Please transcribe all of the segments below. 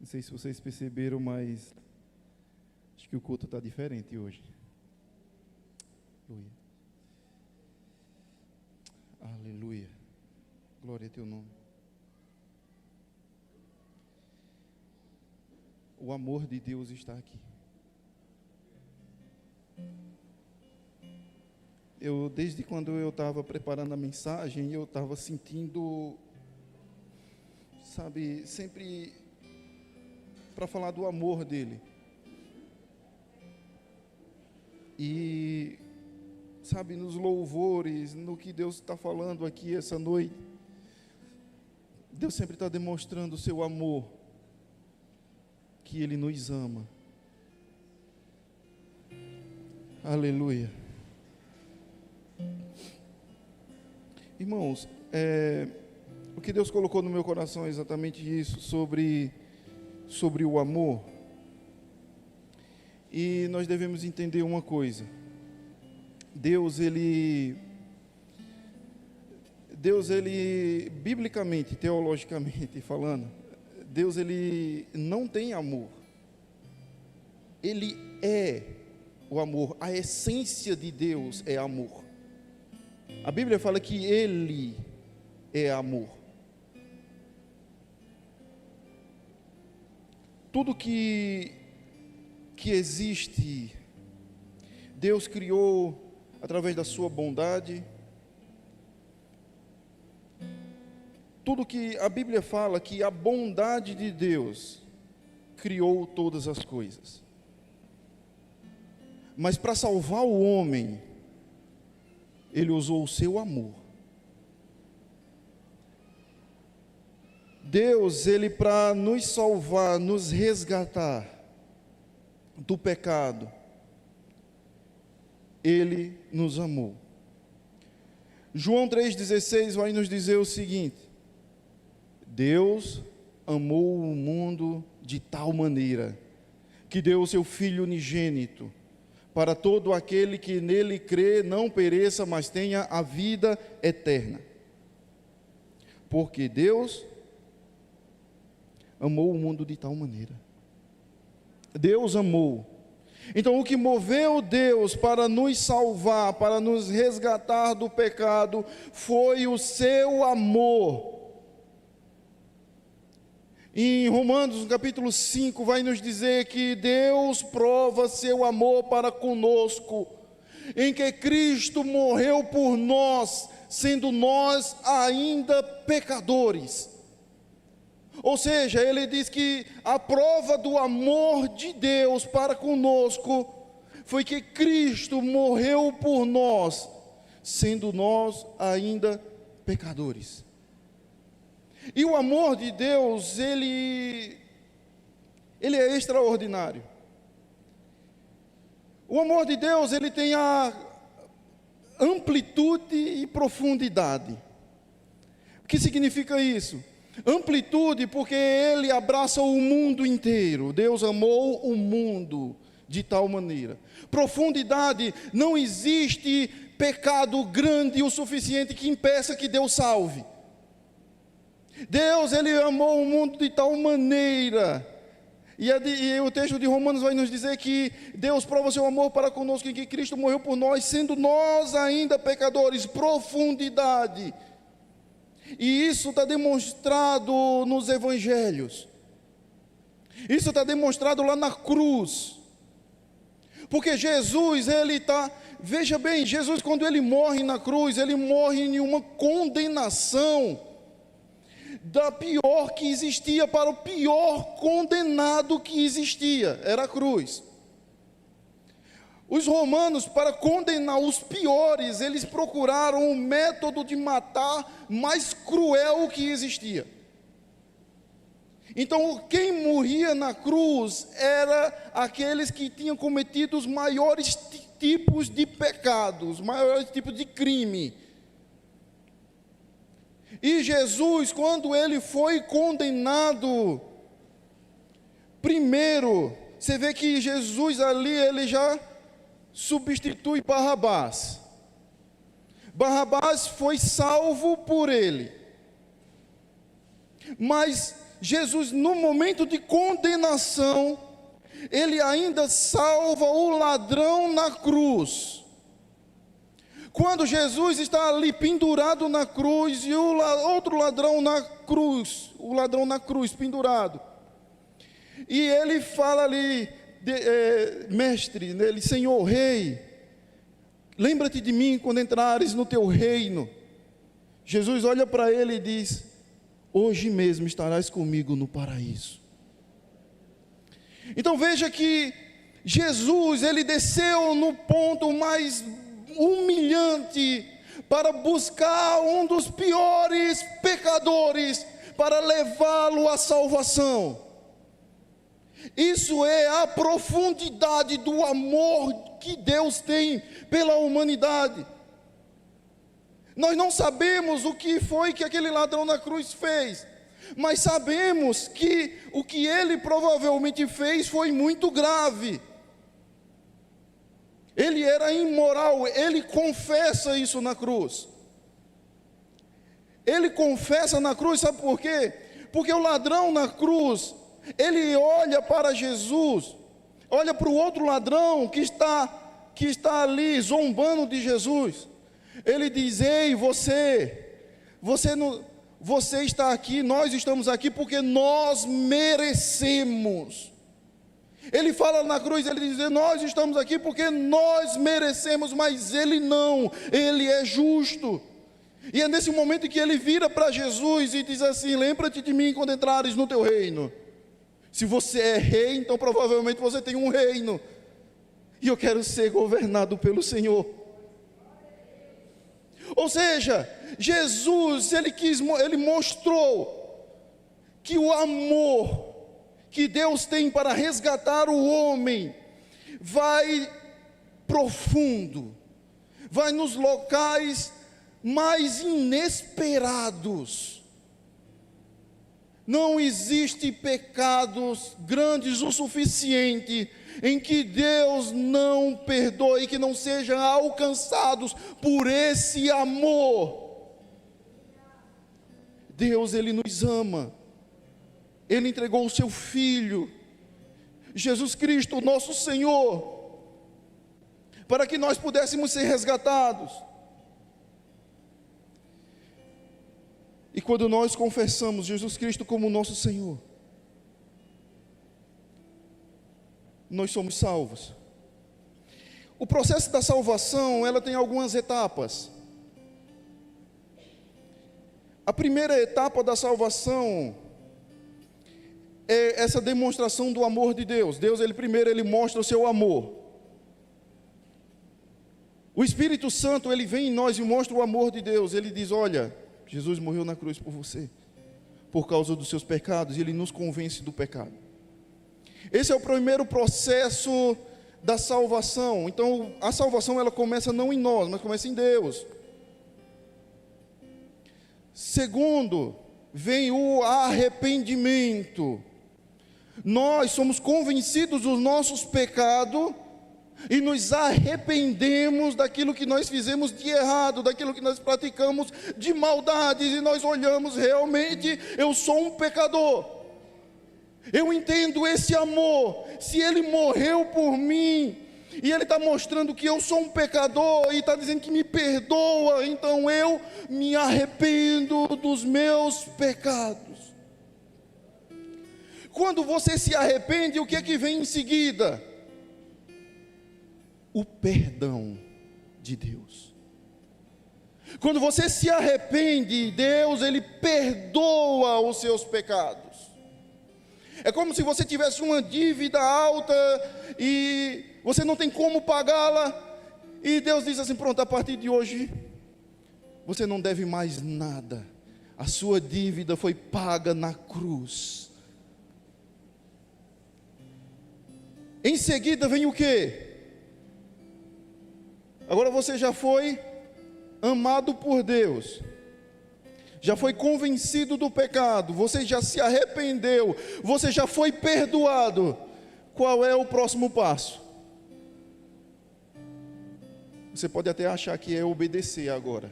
Não sei se vocês perceberam, mas acho que o culto está diferente hoje. Aleluia. Aleluia. Glória a teu nome. O amor de Deus está aqui. Desde quando eu estava preparando a mensagem, eu estava sentindo, sabe, sempre para falar do amor dele. E, sabe, nos louvores, no que Deus está falando aqui essa noite, Deus sempre está demonstrando o seu amor, que Ele nos ama. Aleluia. Irmãos, o que Deus colocou no meu coração é exatamente isso, sobre o amor. E nós devemos entender uma coisa. Deus, biblicamente, teologicamente falando, Deus, Ele não tem amor. Ele é o amor. A essência de Deus é amor. A Bíblia fala que Ele é amor. Tudo que existe, Deus criou através da sua bondade. Tudo que a Bíblia fala que a bondade de Deus criou todas as coisas. Mas para salvar o homem, Ele usou o seu amor. Deus, Ele para nos salvar, nos resgatar do pecado, Ele nos amou. João 3,16 vai nos dizer o seguinte: Deus amou o mundo de tal maneira que deu o seu Filho unigênito, para todo aquele que nele crê não pereça, mas tenha a vida eterna. Porque Deus amou o mundo de tal maneira. Deus amou. Então, o que moveu Deus para nos salvar, para nos resgatar do pecado, foi o seu amor. Em Romanos, no capítulo 5, vai nos dizer que Deus prova seu amor para conosco, em que Cristo morreu por nós, sendo nós ainda pecadores. Ou seja, ele diz que a prova do amor de Deus para conosco foi que Cristo morreu por nós, sendo nós ainda pecadores. E o amor de Deus, ele é extraordinário. O amor de Deus, ele tem a amplitude e profundidade. O que significa isso? Amplitude, porque Ele abraça o mundo inteiro. Deus amou o mundo de tal maneira. Profundidade, não existe pecado grande o suficiente que impeça que Deus salve. Deus, Ele amou o mundo de tal maneira. E o texto de Romanos vai nos dizer que Deus prova seu amor para conosco, em que Cristo morreu por nós, sendo nós ainda pecadores. Profundidade. E isso está demonstrado nos evangelhos. Isso está demonstrado lá na cruz. Porque Jesus, veja bem, Jesus, quando ele morre na cruz, ele morre em uma condenação da pior que existia para o pior condenado que existia, era a cruz. Os romanos, para condenar os piores, eles procuraram um método de matar mais cruel que existia. Então, quem morria na cruz era aqueles que tinham cometido os maiores tipos de pecados, maiores tipos de crime. E Jesus, quando ele foi condenado, primeiro, você vê que Jesus ali, ele já substitui Barrabás. Barrabás foi salvo por ele. Mas Jesus, no momento de condenação, Ele ainda salva o ladrão na cruz. Quando Jesus está ali pendurado na cruz e o outro ladrão na cruz, o ladrão na cruz pendurado, e ele fala ali, mestre, nele, Senhor, Rei, lembra-te de mim quando entrares no teu reino. Jesus olha para ele e diz: hoje mesmo estarás comigo no paraíso. Então veja que Jesus, ele desceu no ponto mais humilhante para buscar um dos piores pecadores, para levá-lo à salvação. Isso é a profundidade do amor que Deus tem pela humanidade. Nós não sabemos o que foi que aquele ladrão na cruz fez, mas sabemos que o que ele provavelmente fez foi muito grave. Ele era imoral, ele confessa isso na cruz. Ele confessa na cruz, sabe por quê? Porque o ladrão na cruz, ele olha para Jesus, olha para o outro ladrão que está ali zombando de Jesus. Ele diz: ei, você está aqui, nós estamos aqui porque nós merecemos. Ele fala na cruz, ele diz: nós estamos aqui porque nós merecemos, mas ele não, ele é justo. E é nesse momento que ele vira para Jesus e diz assim: lembra-te de mim quando entrares no teu reino. Se você é rei, então provavelmente você tem um reino, e eu quero ser governado pelo Senhor. Ou seja, Jesus, ele mostrou que o amor que Deus tem para resgatar o homem vai profundo, vai nos locais mais inesperados. Não existe pecados grandes o suficiente em que Deus não perdoe, que não sejam alcançados por esse amor. Deus, Ele nos ama. Ele entregou o seu Filho, Jesus Cristo, nosso Senhor, para que nós pudéssemos ser resgatados. E quando nós confessamos Jesus Cristo como nosso Senhor, nós somos salvos. O processo da salvação, ela tem algumas etapas. A primeira etapa da salvação é essa demonstração do amor de Deus. Deus, ele mostra o seu amor. O Espírito Santo, ele vem em nós e mostra o amor de Deus. Ele diz: olha, Jesus morreu na cruz por você, por causa dos seus pecados, e ele nos convence do pecado. Esse é o primeiro processo da salvação. Então, a salvação, ela começa não em nós, mas começa em Deus. Segundo, vem o arrependimento. Nós somos convencidos dos nossos pecados e nos arrependemos daquilo que nós fizemos de errado, daquilo que nós praticamos de maldades, e nós olhamos: realmente eu sou um pecador, eu entendo esse amor. Se Ele morreu por mim, e Ele está mostrando que eu sou um pecador, e está dizendo que me perdoa, então eu me arrependo dos meus pecados. Quando você se arrepende, o que é que vem em seguida? O perdão de Deus. Quando você se arrepende, Deus, Ele perdoa os seus pecados. É como se você tivesse uma dívida alta e você não tem como pagá-la, e Deus diz assim: pronto, a partir de hoje você não deve mais nada, a sua dívida foi paga na cruz. Em seguida vem o quê? Agora você já foi amado por Deus, já foi convencido do pecado, você já se arrependeu, você já foi perdoado. Qual é o próximo passo? Você pode até achar que é obedecer agora.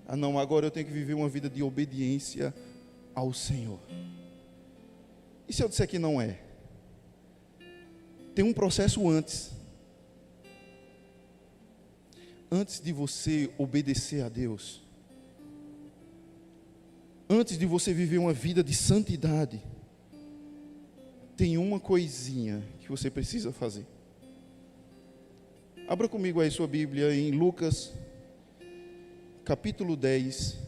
Ah não, agora eu tenho que viver uma vida de obediência ao Senhor. E se eu disser que não é? Tem um processo antes. Antes de você obedecer a Deus, antes de você viver uma vida de santidade, tem uma coisinha que você precisa fazer. Abra comigo aí sua Bíblia em Lucas, capítulo 10.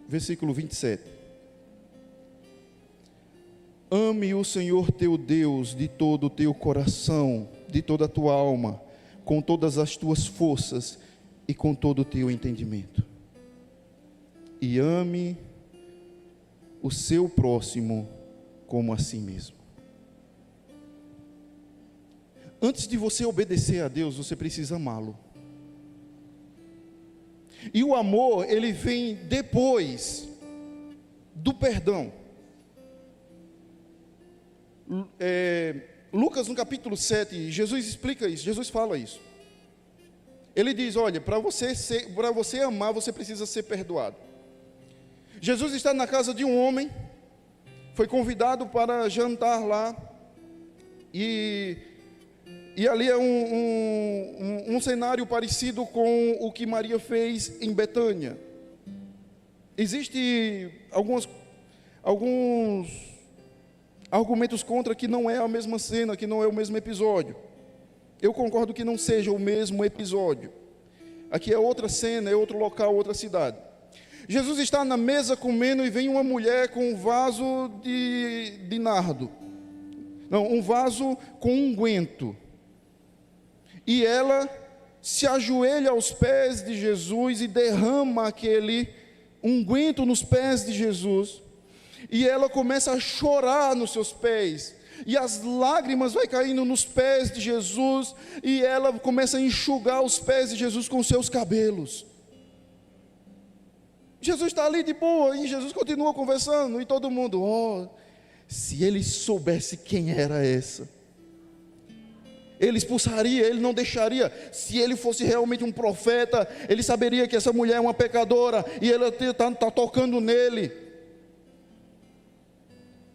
Versículo 27. Ame o Senhor teu Deus de todo o teu coração, de toda a tua alma, com todas as tuas forças e com todo o teu entendimento. E ame o seu próximo como a si mesmo. Antes de você obedecer a Deus, você precisa amá-lo. E o amor, ele vem depois do perdão. Lucas no capítulo 7, Jesus explica isso, Jesus fala isso. Ele diz, olha, para você amar, você precisa ser perdoado. Jesus está na casa de um homem, foi convidado para jantar lá, e ali é um cenário parecido com o que Maria fez em Betânia. Existem alguns argumentos contra que não é a mesma cena, que não é o mesmo episódio. Eu concordo que não seja o mesmo episódio. Aqui é outra cena, é outro local, outra cidade. Jesus está na mesa comendo e vem uma mulher com um vaso de nardo. Não, um vaso com unguento. E ela se ajoelha aos pés de Jesus e derrama aquele unguento nos pés de Jesus. E ela começa a chorar nos seus pés. E as lágrimas vai caindo nos pés de Jesus. E ela começa a enxugar os pés de Jesus com seus cabelos. Jesus está ali de boa e Jesus continua conversando. E todo mundo, se ele soubesse quem era essa, ele expulsaria, ele não deixaria. Se ele fosse realmente um profeta, ele saberia que essa mulher é uma pecadora e ela está tocando nele.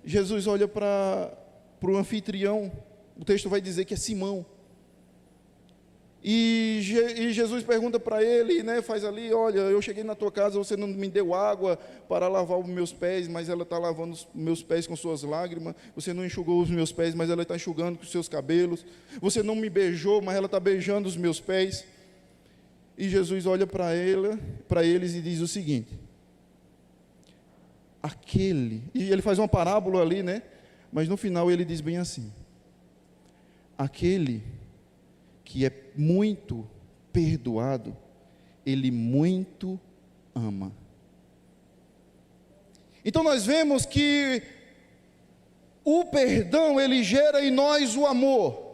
Jesus olha para o anfitrião, o texto vai dizer que é Simão. E Jesus pergunta para ele, né, faz ali, olha, eu cheguei na tua casa, você não me deu água para lavar os meus pés, mas ela está lavando os meus pés com suas lágrimas. Você não enxugou os meus pés, mas ela está enxugando com os seus cabelos. Você não me beijou, mas ela está beijando os meus pés. E Jesus olha para eles e diz o seguinte: e ele faz uma parábola ali, né? Mas no final ele diz bem assim: aquele que é muito perdoado, ele muito ama. Então nós vemos que o perdão, ele gera em nós o amor.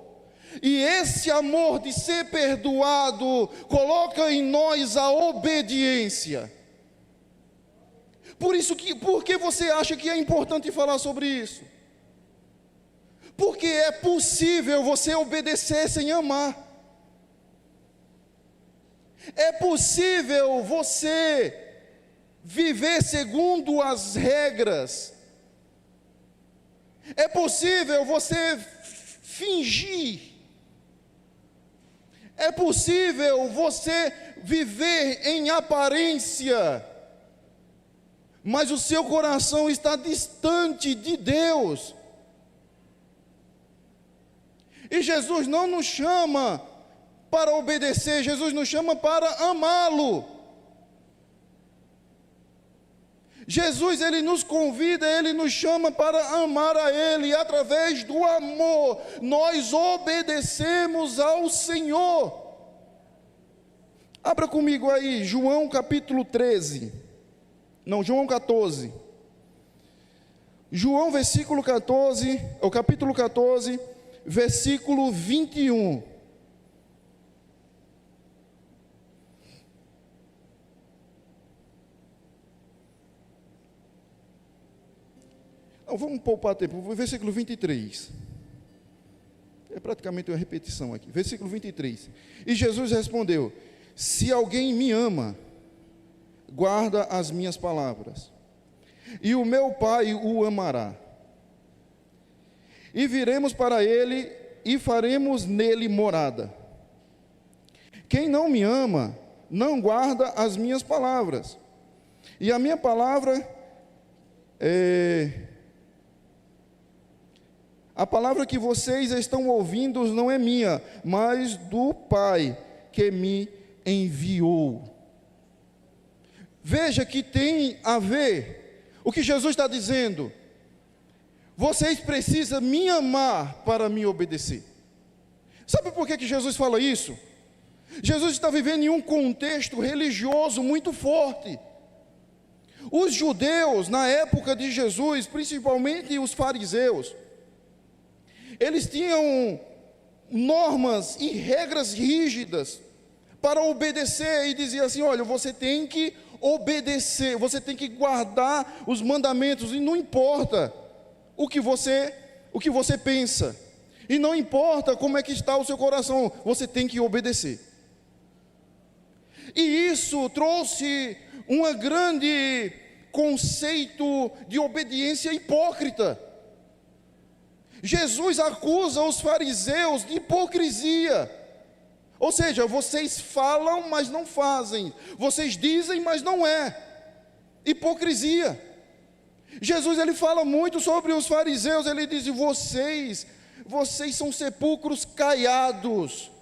E esse amor de ser perdoado coloca em nós a obediência. Por que você acha que é importante falar sobre isso? Porque é possível você obedecer sem amar. É possível você viver segundo as regras. É possível você fingir. É possível você viver em aparência, mas o seu coração está distante de Deus. E Jesus não nos chama para obedecer, Jesus nos chama para amá-lo. Jesus, ele nos convida, ele nos chama para amar a ele, e através do amor, nós obedecemos ao Senhor. Abra comigo aí, João capítulo 13. Não, João 14. João versículo 14, o capítulo 14, versículo 21. Não, vamos poupar tempo, versículo 23. É praticamente uma repetição aqui. Versículo 23. E Jesus respondeu: se alguém me ama, guarda as minhas palavras, e o meu Pai o amará. E viremos para ele e faremos nele morada. Quem não me ama, não guarda as minhas palavras. E a minha palavra a palavra que vocês estão ouvindo não é minha, mas do Pai que me enviou. Veja que tem a ver o que Jesus está dizendo. Vocês precisam me amar para me obedecer. Sabe por que Jesus fala isso? Jesus está vivendo em um contexto religioso muito forte. Os judeus, na época de Jesus, principalmente os fariseus, eles tinham normas e regras rígidas para obedecer, e dizia assim: olha, você tem que obedecer, você tem que guardar os mandamentos, e não importa o que você pensa, e não importa como é que está o seu coração, você tem que obedecer. E isso trouxe um grande conceito de obediência hipócrita. Jesus acusa os fariseus de hipocrisia, ou seja, vocês falam, mas não fazem, vocês dizem, mas não é, hipocrisia. Jesus, ele fala muito sobre os fariseus, ele diz: vocês são sepulcros caiados,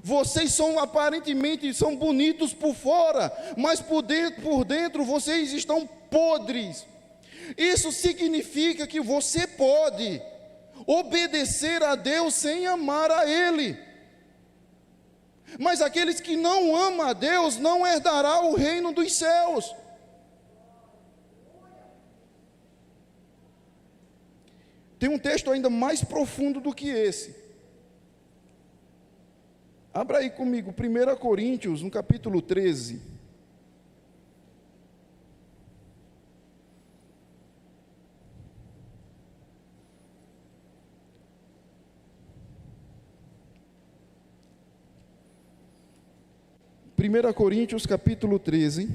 vocês são aparentemente são bonitos por fora, mas por dentro vocês estão podres. Isso significa que você pode obedecer a Deus sem amar a Ele, mas aqueles que não amam a Deus não herdarão o reino dos céus. Tem um texto ainda mais profundo do que esse. Abra aí comigo, 1 Coríntios, no capítulo 13. Primeira Coríntios, capítulo 13,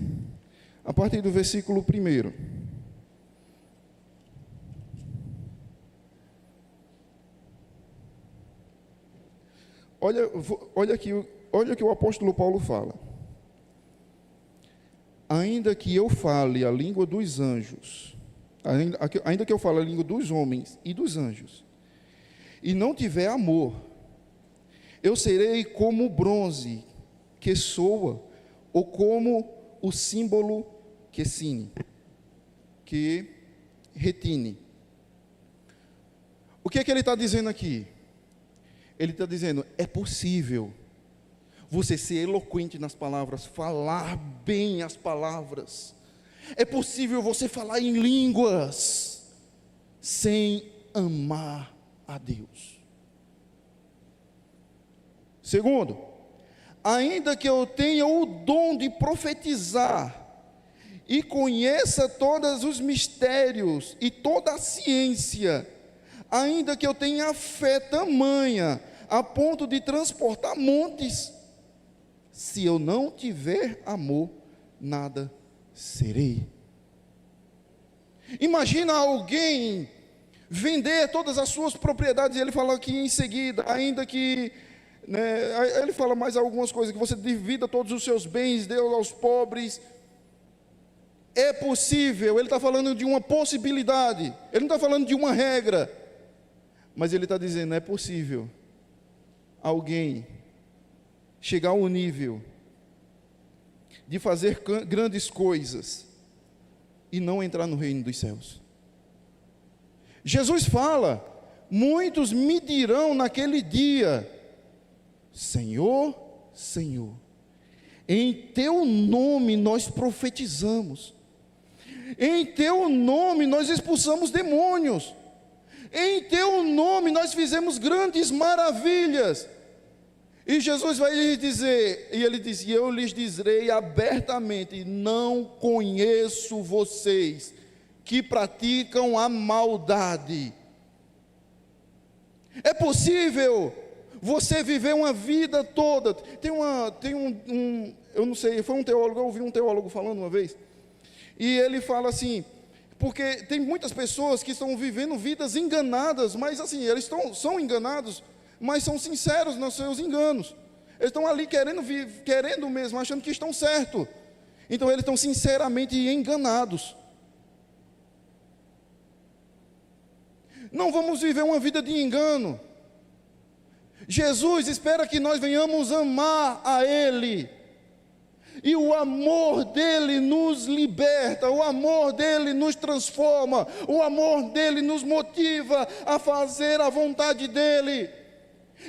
a partir do versículo 1. Olha o que o apóstolo Paulo fala. Ainda que eu fale a língua dos anjos, ainda que eu fale a língua dos homens e dos anjos, e não tiver amor, eu serei como o bronze que soa, ou como o símbolo que retine. O que é que ele está dizendo aqui? Ele está dizendo: é possível você ser eloquente nas palavras, falar bem as palavras. É possível você falar em línguas sem amar a Deus. Segundo, ainda que eu tenha o dom de profetizar e conheça todos os mistérios e toda a ciência, ainda que eu tenha fé tamanha a ponto de transportar montes, se eu não tiver amor, nada serei. Imagina alguém vender todas as suas propriedades, e ele fala aqui em seguida, ainda que, ele fala mais algumas coisas, que você divida todos os seus bens, dê aos pobres. É possível, ele está falando de uma possibilidade, ele não está falando de uma regra, mas ele está dizendo: é possível alguém chegar ao nível de fazer grandes coisas e não entrar no reino dos céus. Jesus fala: muitos me dirão naquele dia: Senhor, Senhor, em teu nome nós profetizamos, em teu nome nós expulsamos demônios, em teu nome nós fizemos grandes maravilhas. E Jesus vai lhes dizer, e ele diz: eu lhes direi abertamente, não conheço vocês, que praticam a maldade. É possível você viver uma vida toda. Eu não sei, foi um teólogo, eu ouvi um teólogo falando uma vez, e ele fala assim, porque tem muitas pessoas que estão vivendo vidas enganadas, mas assim, eles são enganados, mas são sinceros nos seus enganos. Eles estão ali querendo mesmo, achando que estão certos. Então eles estão sinceramente enganados. Não vamos viver uma vida de engano. Jesus espera que nós venhamos amar a Ele. E o amor dele nos liberta, o amor dele nos transforma, o amor dele nos motiva a fazer a vontade dele.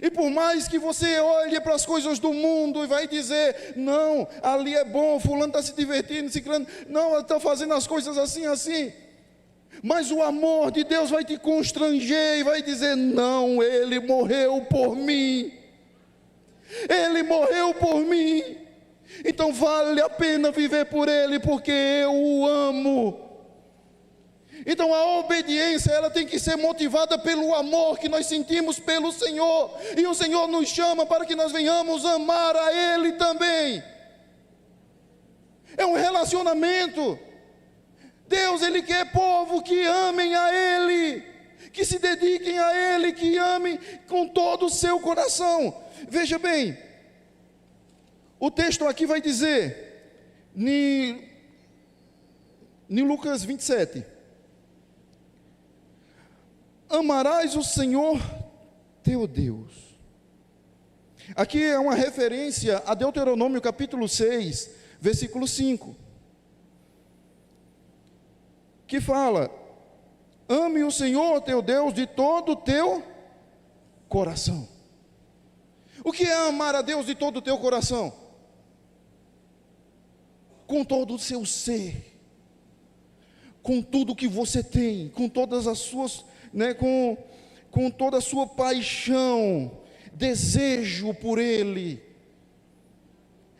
E por mais que você olhe para as coisas do mundo e vai dizer, não, ali é bom, fulano está se divertindo, ciclano, não, está fazendo as coisas assim, assim. Mas o amor de Deus vai te constranger e vai dizer, não, Ele morreu por mim. Ele morreu por mim. Então vale a pena viver por Ele, porque eu o amo. Então a obediência, ela tem que ser motivada pelo amor que nós sentimos pelo Senhor. E o Senhor nos chama para que nós venhamos amar a Ele também. É um relacionamento. Deus, Ele quer povo que amem a Ele, que se dediquem a Ele, que amem com todo o seu coração. Veja bem, o texto aqui vai dizer, em Lucas 27, amarás o Senhor teu Deus. Aqui é uma referência a Deuteronômio capítulo 6, versículo 5, que fala, ame o Senhor teu Deus de todo o teu coração. O que é amar a Deus de todo o teu coração? Com todo o seu ser, com tudo que você tem, com todas as suas, com toda a sua paixão, desejo por Ele.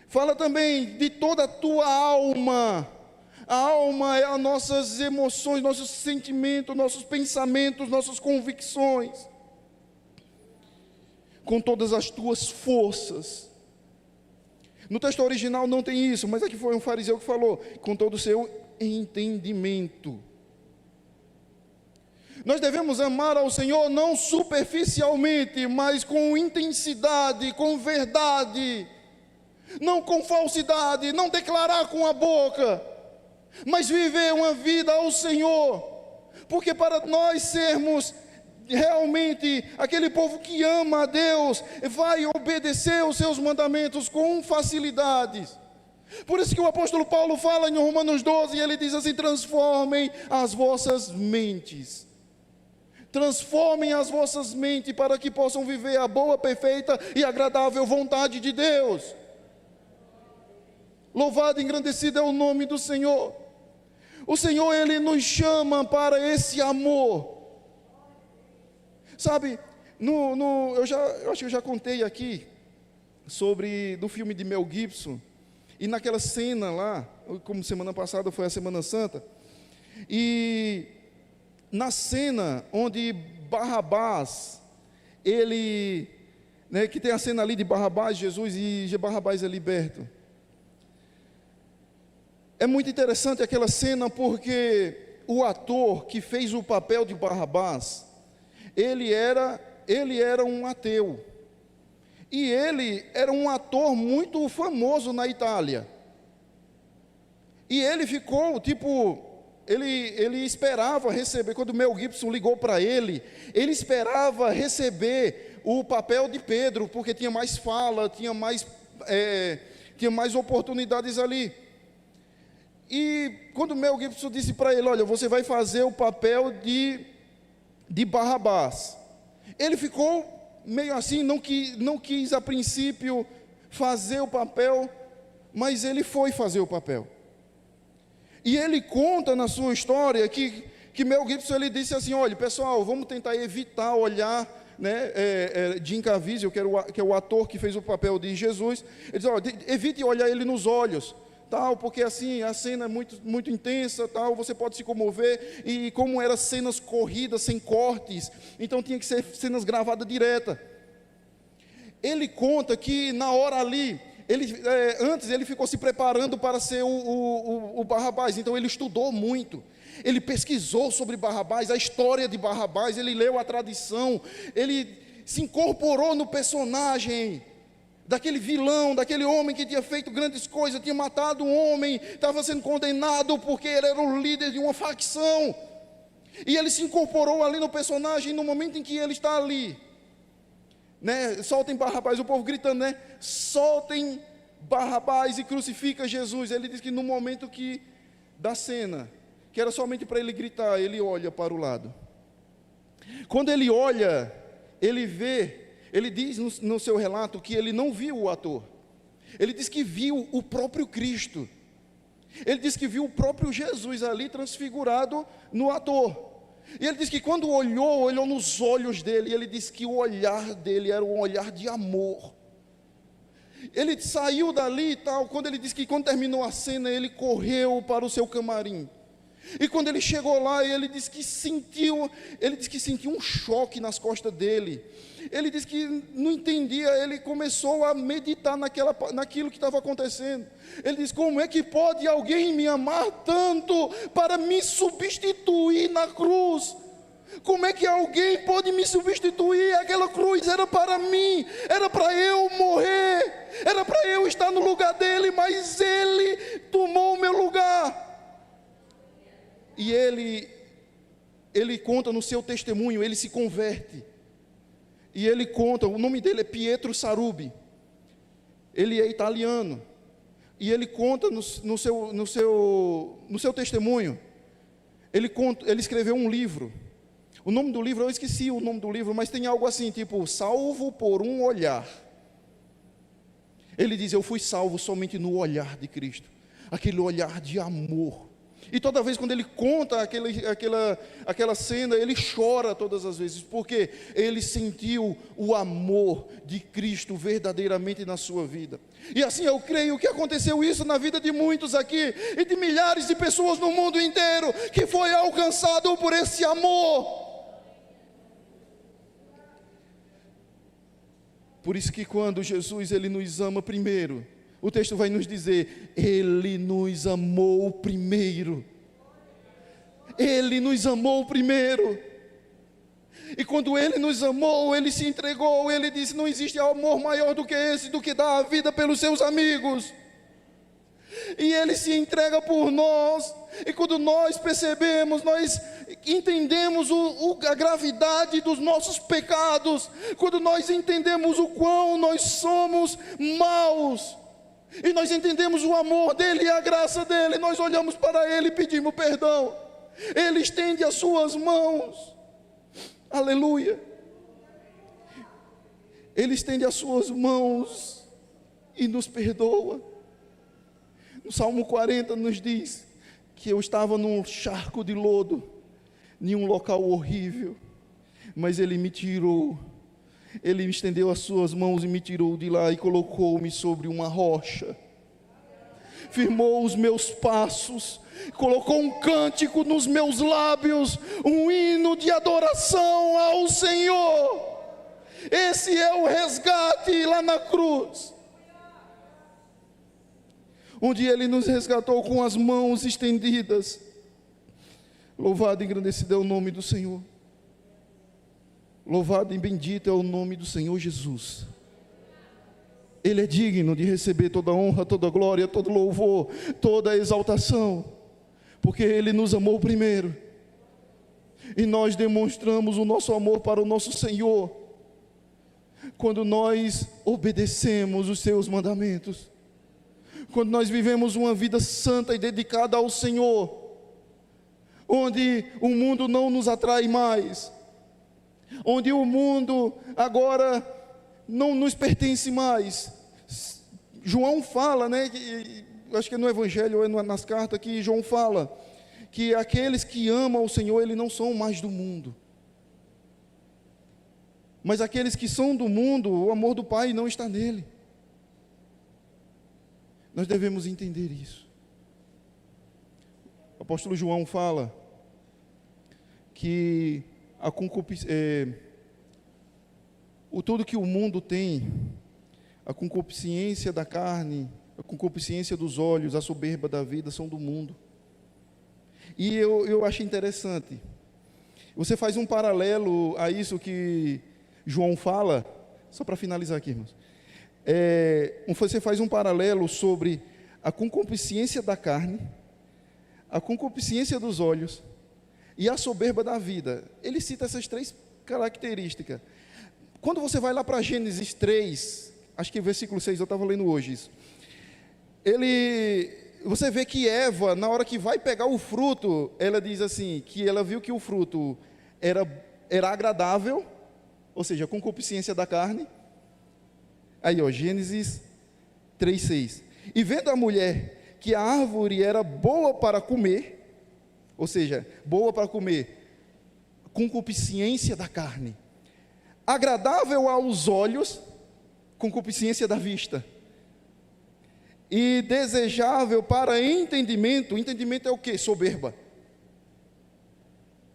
Fala também de toda a tua alma. A alma é as nossas emoções, nossos sentimentos, nossos pensamentos, nossas convicções. Com todas as tuas forças. No texto original não tem isso, mas aqui foi um fariseu que falou, com todo o seu entendimento. Nós devemos amar ao Senhor não superficialmente, mas com intensidade, com verdade, não com falsidade, não declarar com a boca, mas viver uma vida ao Senhor, porque para nós sermos realmente aquele povo que ama a Deus, vai obedecer os seus mandamentos com facilidade. Por isso que o apóstolo Paulo fala em Romanos 12, e ele diz assim, transformem as vossas mentes. Transformem as vossas mentes para que possam viver a boa, perfeita e agradável vontade de Deus. Louvado e engrandecido é o nome do Senhor. O Senhor, Ele nos chama para esse amor. Sabe, eu acho que eu já contei aqui do filme de Mel Gibson, e naquela cena lá, como semana passada foi a Semana Santa, e na cena onde Barrabás, que tem a cena ali de Barrabás, Jesus, e Barrabás é liberto. É muito interessante aquela cena, porque o ator que fez o papel de Barrabás, ele era um ateu, e ele era um ator muito famoso na Itália, e ele ficou, ele esperava receber, quando o Mel Gibson ligou para ele esperava receber o papel de Pedro, porque tinha mais fala, tinha mais oportunidades ali. E quando o Mel Gibson disse para ele, olha, você vai fazer o papel de Barrabás, ele ficou meio assim, não quis a princípio fazer o papel, mas ele foi fazer o papel. E ele conta na sua história que Mel Gibson, ele disse assim, olha pessoal, vamos tentar evitar olhar, Jim Caviezel, que é o ator que fez o papel de Jesus, ele disse, olha, evite olhar ele nos olhos, tal, porque assim a cena é muito intensa, tal, você pode se comover, e como eram cenas corridas, sem cortes, então tinha que ser cenas gravadas direta. Ele conta que na hora ali, antes ele ficou se preparando para ser o Barrabás, então ele estudou muito, ele pesquisou sobre Barrabás, a história de Barrabás, ele leu a tradição, ele se incorporou no personagem daquele vilão, daquele homem que tinha feito grandes coisas, tinha matado um homem, estava sendo condenado porque ele era o líder de uma facção, e ele se incorporou ali no personagem. No momento em que ele está ali, né, soltem Barrabás, o povo gritando, né, soltem Barrabás e crucifica Jesus. Ele diz que no momento da cena, que era somente para ele gritar, ele olha para o lado. Quando ele olha, ele vê, ele diz no seu relato que ele não viu o ator, ele diz que viu o próprio Cristo, ele diz que viu o próprio Jesus ali transfigurado no ator, e ele diz que quando olhou nos olhos dele, ele diz que o olhar dele era um olhar de amor. Ele saiu dali e tal, quando ele diz que quando terminou a cena, ele correu para o seu camarim, e quando ele chegou lá, ele disse que sentiu um choque nas costas dele. Ele disse que não entendia, ele começou a meditar naquilo que estava acontecendo. Ele disse: como é que pode alguém me amar tanto para me substituir na cruz? Como é que alguém pode me substituir? Aquela cruz era para mim, era para eu morrer, era para eu estar no lugar dele, mas ele tomou o meu lugar. E ele conta no seu testemunho, ele se converte, e ele conta, o nome dele é Pietro Sarubi, ele é italiano, e ele conta no seu testemunho, ele escreveu um livro, o nome do livro, eu esqueci o nome do livro, mas tem algo assim, tipo, salvo por um olhar. Ele diz: eu fui salvo somente no olhar de Cristo, aquele olhar de amor. E toda vez quando ele conta aquela cena, ele chora todas as vezes, porque ele sentiu o amor de Cristo verdadeiramente na sua vida. E assim eu creio que aconteceu isso na vida de muitos aqui, e de milhares de pessoas no mundo inteiro, que foi alcançado por esse amor. Por isso que quando Jesus ele nos ama primeiro, o texto vai nos dizer: ele nos amou primeiro. Ele nos amou primeiro. E quando ele nos amou, ele se entregou. Ele disse: não existe amor maior do que esse, do que dar a vida pelos seus amigos. E ele se entrega por nós. E quando nós percebemos, nós entendemos a gravidade dos nossos pecados, quando nós entendemos o quão nós somos maus, e nós entendemos o amor dele e a graça dele, nós olhamos para ele e pedimos perdão. Ele estende as suas mãos, aleluia, ele estende as suas mãos e nos perdoa. No Salmo 40 nos diz que eu estava num charco de lodo, em um local horrível, mas ele me tirou. Ele me estendeu as suas mãos e me tirou de lá e colocou-me sobre uma rocha, firmou os meus passos, colocou um cântico nos meus lábios, um hino de adoração ao Senhor. Esse é o resgate lá na cruz, onde ele nos resgatou com as mãos estendidas. Louvado e engrandecido é o nome do Senhor. Louvado e bendito é o nome do Senhor Jesus. Ele é digno de receber toda honra, toda glória, todo louvor, toda exaltação, porque ele nos amou primeiro, e nós demonstramos o nosso amor para o nosso Senhor quando nós obedecemos os seus mandamentos, quando nós vivemos uma vida santa e dedicada ao Senhor, onde o mundo não nos atrai mais, onde o mundo agora não nos pertence mais. João fala, né, acho que é no Evangelho ou é nas cartas, que João fala que aqueles que amam o Senhor, eles não são mais do mundo, mas aqueles que são do mundo, o amor do Pai não está nele. Nós devemos entender isso. O apóstolo João fala que tudo que o mundo tem, a concupiscência da carne, a concupiscência dos olhos, a soberba da vida, são do mundo. E eu acho interessante, você faz um paralelo a isso que João fala, só para finalizar aqui, irmãos. Você faz um paralelo sobre a concupiscência da carne, a concupiscência dos olhos e a soberba da vida. Ele cita essas três características. Quando você vai lá para Gênesis 3, acho que versículo 6, eu estava lendo hoje isso. Você vê que Eva, na hora que vai pegar o fruto, ela diz assim, que ela viu que o fruto era agradável, ou seja, a concupiscência da carne. Aí, Gênesis 3:6. E vendo a mulher que a árvore era boa para comer, ou seja, boa para comer, concupiscência da carne, agradável aos olhos, concupiscência da vista, e desejável para entendimento. Entendimento é o que? Soberba.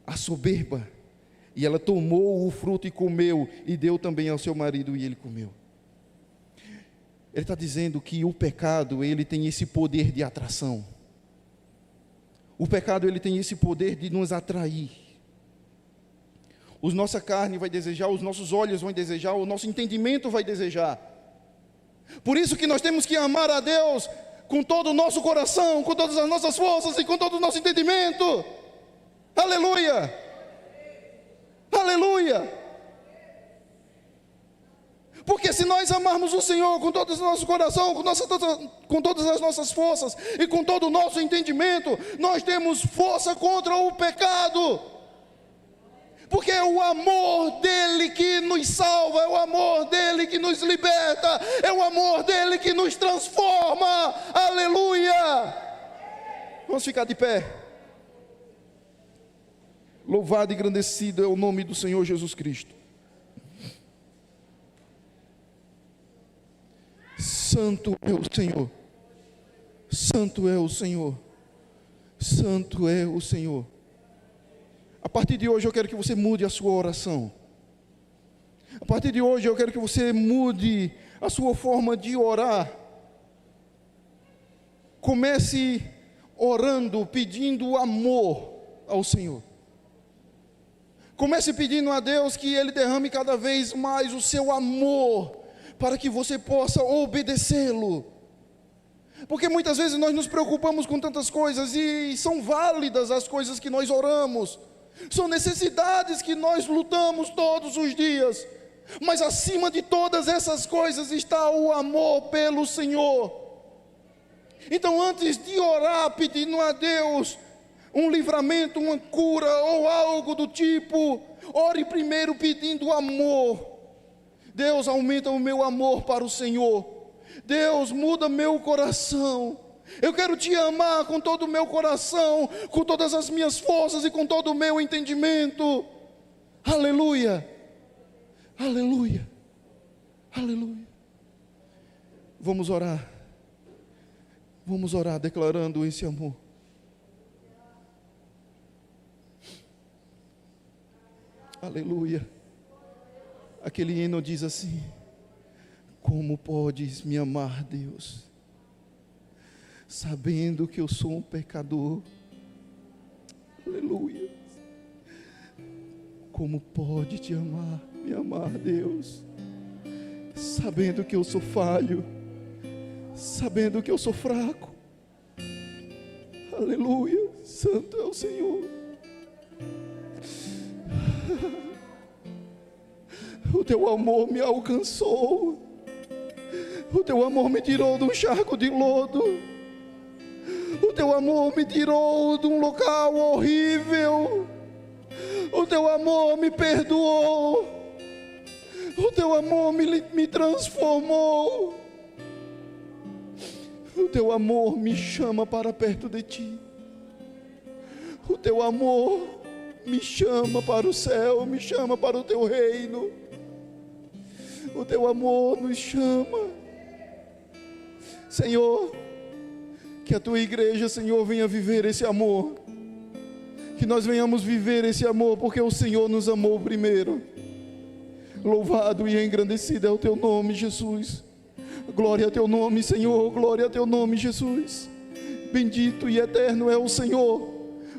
A soberba. E ela tomou o fruto e comeu, e deu também ao seu marido, e ele comeu. Ele está dizendo que o pecado, ele tem esse poder de atração. O pecado, ele tem esse poder de nos atrair. Nossa carne vai desejar, os nossos olhos vão desejar, o nosso entendimento vai desejar. Por isso que nós temos que amar a Deus com todo o nosso coração, com todas as nossas forças e com todo o nosso entendimento. Aleluia! Aleluia! Porque se nós amarmos o Senhor com todo o nosso coração, com todas as nossas forças e com todo o nosso entendimento, nós temos força contra o pecado. Porque é o amor dele que nos salva, é o amor dele que nos liberta, é o amor dele que nos transforma. Aleluia! Vamos ficar de pé. Louvado e engrandecido é o nome do Senhor Jesus Cristo. Santo é o Senhor. Santo é o Senhor. Santo é o Senhor. A partir de hoje eu quero que você mude a sua oração. A partir de hoje eu quero que você mude a sua forma de orar. Comece orando, pedindo amor ao Senhor. Comece pedindo a Deus que Ele derrame cada vez mais o seu amor, para que você possa obedecê-lo. Porque muitas vezes nós nos preocupamos com tantas coisas, e são válidas as coisas que nós oramos, são necessidades que nós lutamos todos os dias, mas acima de todas essas coisas está o amor pelo Senhor. Então, antes de orar pedindo a Deus um livramento, uma cura ou algo do tipo, ore primeiro pedindo amor. Deus, aumenta o meu amor para o Senhor. Deus, muda meu coração. Eu quero te amar com todo o meu coração, com todas as minhas forças e com todo o meu entendimento. Aleluia, aleluia, aleluia. Vamos orar declarando esse amor. Aleluia. Aquele hino diz assim: como podes me amar, Deus, sabendo que eu sou um pecador? Aleluia. Como pode te amar, me amar, Deus, sabendo que eu sou falho, sabendo que eu sou fraco? Aleluia. Santo é o Senhor. O teu amor me alcançou. O teu amor me tirou de um charco de lodo. O teu amor me tirou de um local horrível. O teu amor me perdoou. O teu amor me transformou. O teu amor me chama para perto de ti. O teu amor me chama para o céu, me chama para o teu reino. O teu amor nos chama. Senhor, Que a tua igreja, Senhor, venha viver esse amor. Que nós venhamos viver esse amor, porque o Senhor nos amou primeiro. Louvado e engrandecido é o teu nome, Jesus. Glória a teu nome, Senhor. Glória a teu nome, Jesus. Bendito e eterno é o Senhor.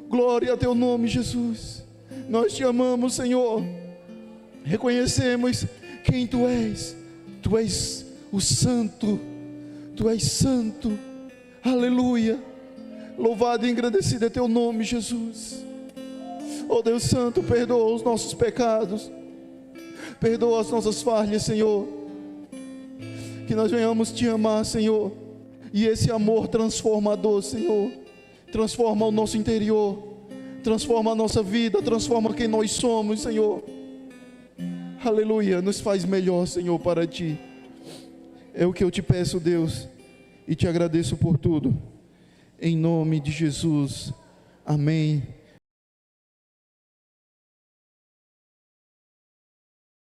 Glória a teu nome, Jesus. Nós te amamos, Senhor. Reconhecemos quem tu és. Tu és o Santo. Tu és Santo. Aleluia. Louvado e engrandecido é teu nome, Jesus. Oh Deus Santo, perdoa os nossos pecados. Perdoa as nossas falhas, Senhor. Que nós venhamos te amar, Senhor. E esse amor transformador, Senhor, transforma o nosso interior, transforma a nossa vida, transforma quem nós somos, Senhor. Aleluia, nos faz melhor, Senhor, para ti. É o que eu te peço, Deus, e te agradeço por tudo. Em nome de Jesus. Amém.